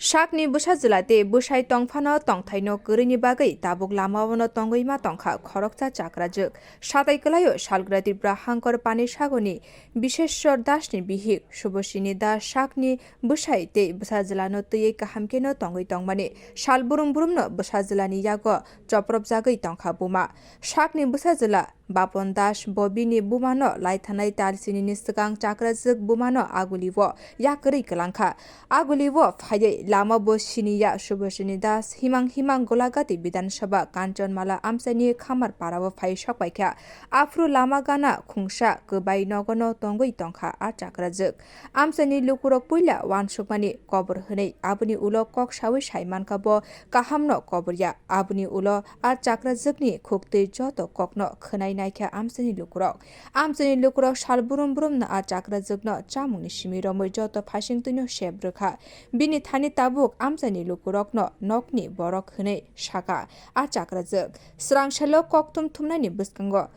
Sakni busa jilate busai tongfano tongthaino gorini bagai tabuk lamawono tongoima tongkha khorokcha chakrajuk satai kelayo salgrati brahangkor pani sagoni bisheshwar dasni bihik subosini das sakni busai te busa jilano tui kahamkeno tongoi tongmani salburum burumno busa jilani yago choprop jagai tongkha buma sakni busa jila Bapon Das Bobini Bumano Laithanai Talsini Nistakang Chakrajuk Bumano Aguliwo Yakari Kalangka Aguliwo Faye Lama Bosiniya Subosini Das Himang Golagati Bidan Sabha Kanchan Mala Amsani Khamar Parawa Fai Shokwaikha Afro Lama Gana Khungsha Gobai Nogono Tongoi Tongkha Ar Chakrajuk Amsani Lukurok Puila Wan Sukmani Kobor Hunei Abuni Ulo Kok Sawi Saiman Kabo Kahamno Koborya Abuni Ulo Ar Chakrazukni Khukte Joto Kokno Khnai Naikha Amsani Lukurok Salburum Burumna Ar Chakrajukno Chamungni Simiromoi Joto Phasingtuino Shebrukha Bini Thani Tabuk Amsani Lukurokno Nokni Borok Hunei Shaka Ar Chakrajuk Srangshalo Koktum Thumnani Buskango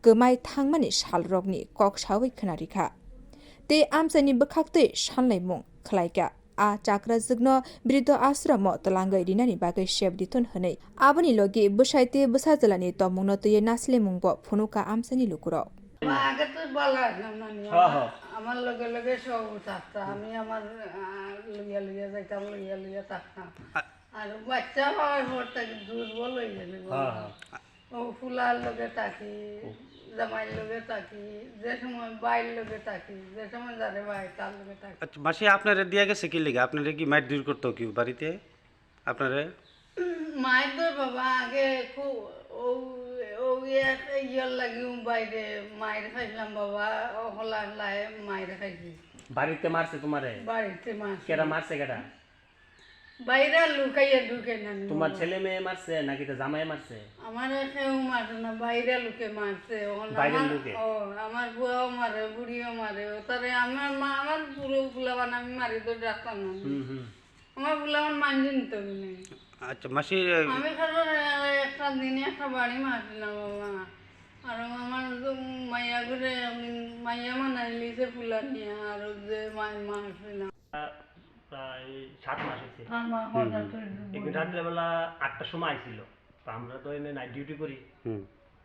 Gomai Thangmani Salrokni Kok Sawi Khnarikha Te Amsani Bukhakte Sanlaimung Khlaika A Chakrajukno Brido Asramo Talangai Rinani Bagai Shebditun Hunei Abani Logi Busaite Busajlani Tomungno Tuye Nasle Mungbo Phunuka Amsani Lukurok আগে তো বলা আমার লগে লগে সব থাকতাম আমি আমার লইয়া যাইতাম লইয়া থাকতাম আর বাচ্চা হওয়ার পর থেকে দুর্বল হয়ে গেলি ও ফুলার লগে থাকি জামাইয়ের লগে থাকি যে সময় বাইর লগে থাকি যে সময় যারে ভাই তার লগে থাকি আচ্ছা মাসি আপনারে দিয়া গেছে কি লিগা আপনারে কি মাইর দূর করতে কি বাড়িতে আপনারে মায়ের দর বাবা আগে খুব ইয়ার লাগি বাইরে মায়ের খাইলাম বাবা হলা লাই মায়ের খাইছি বাড়িতে মারছে তোমারে বাড়িতে মারছে কেডা মারছে কেডা বাইরে লুকাইয়া ঢুকে না তোমার ছেলে মেয়ে মারছে নাকি তো জামাই মারছে আমার কেউ মারছে না বাইরে লুকে মারছে বাইরের লোকে ও আমার বুয়াও মারে বুড়িও মারে তারে আমার মা আমার পুরো ফুলাবান আমি মারি তো রাখতাম না আমার ফুলাবান মানজি নিত না আচ্ছা মাসি আমি কারণ একটা দিনে একটা বাড়ি মারছিলাম বাবা আর আমার মাইয়া ঘুরে মাইয়া মানাইলি যে ফুলা নিয়ে আর যে মারছিলাম প্রায় 7 মাস হয়েছে একদিন রাত্রেবেলা 8টার সময় আইছিল তো আমরা তো এনে নাইট ডিউটি করি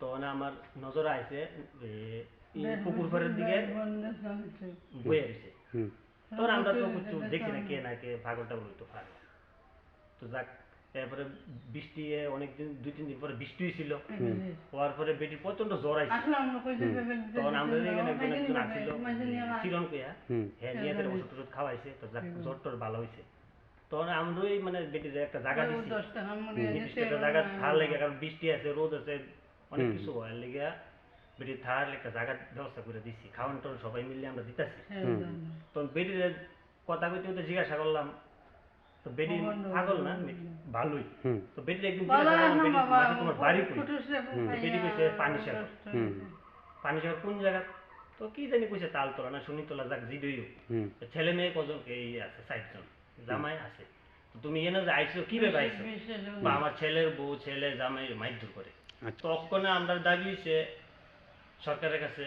তখন আমার নজর আইছে পুকুর পাড়ের দিকে বয়ে গেছে তখন আমরা তো কিছু দেখি না কে পাগলটা বলতো পারে তো যাক এরপরে বৃষ্টি অনেকদিন 2-3 দিন পরে বৃষ্টি হয়েছিল হওয়ার পরে বেটির প্রচন্ড জ্বর আইছে তখন আমরা এখানে একজন আসছিল চিরন কইয়া হ্যাঁ নিয়ে ওষুধ খাওয়াইছে তো জ্বর টর ভালো হয়েছে তখন আমরাই মানে বেটির একটা জায়গা দিচ্ছি একটা জায়গা থার লেগে কারণ বৃষ্টি আছে রোদ আছে অনেক কিছু হয় লেগে বেটির থার একটা জায়গার ব্যবস্থা করে দিচ্ছি খাওয়ান টন সবাই মিলে আমরা দিতেছি তখন বেটির কথা কইতে কইতে জিজ্ঞাসা করলাম তো বেটি পাগল না ভালোই তো বেটির একদিন তোমার বাড়ি কই বেটি কইছে পানিসাগর কোন জায়গা তো কি জানি কইছে তালতলা না শনিতলা যাক জিডইও ছেলে মেয়ে কজন এই আছে 60 জন জামাই আছে তুমি এনে যে আইছো কিভাবে আইছো বা আমার ছেলের বউ ছেলে জামাই মাইর করে তখন আমরা দাবি হইছে সরকারের কাছে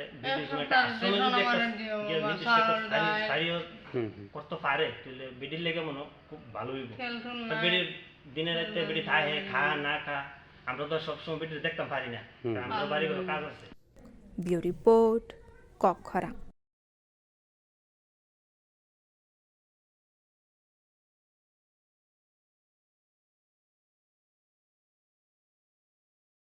করতে পারে তাহলে বেডির লেগে মনে খুব ভালো হইব বেডির দিনে রাতে বেডি থাকে খা না খা আমরা তো সবসময় বেডি দেখতে পারি না আমরা বাড়ি কাজ আছে ব্যুরো রিপোর্ট কক্ষরা।